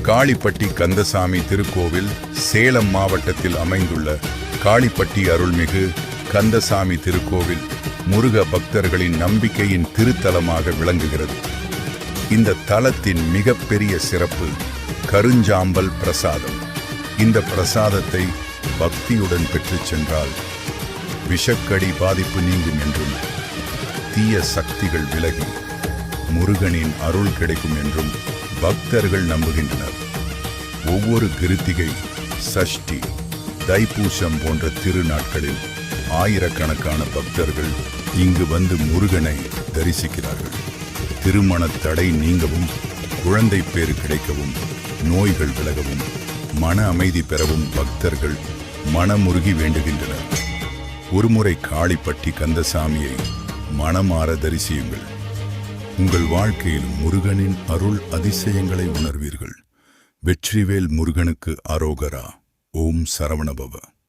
காளிப்பட்டி கந்தசாமி திருக்கோவில் சேலம் மாவட்டத்தில் அமைந்துள்ள காளிப்பட்டி அருள்மிகு கந்தசாமி திருக்கோவில் முருக பக்தர்களின் நம்பிக்கையின் திருத்தலமாக விளங்குகிறது. இந்த தலத்தின் மிகப்பெரிய சிறப்பு கருஞ்சாம்பல் பிரசாதம். இந்த பிரசாதத்தை பக்தியுடன் பெற்றுச் சென்றால் விஷக்கடி பாதிப்பு நீங்கும் என்றும் தீய சக்திகள் விலகி முருகனின் அருள் கிடைக்கும் என்றும் பக்தர்கள் நம்புகின்றனர். ஒவ்வொரு கிருத்திகை, சஷ்டி, தைப்பூசம் போன்ற திருநாட்களில் ஆயிரக்கணக்கான பக்தர்கள் இங்கு வந்து முருகனை தரிசிக்கிறார்கள். திருமண தடை நீங்கவும், குழந்தை பேறு கிடைக்கவும், நோய்கள் விலகவும், மன அமைதி பெறவும் பக்தர்கள் மனமுருகி வேண்டுகின்றனர். ஒருமுறை காளிப்பட்டி கந்தசாமியை மனமாற தரிசியுங்கள். உங்கள் வாழ்க்கையில் முருகனின் அருள் அதிசயங்களை உணர்வீர்கள். வெற்றிவேல் முருகனுக்கு அரோகரா. ஓம் சரவணபவ.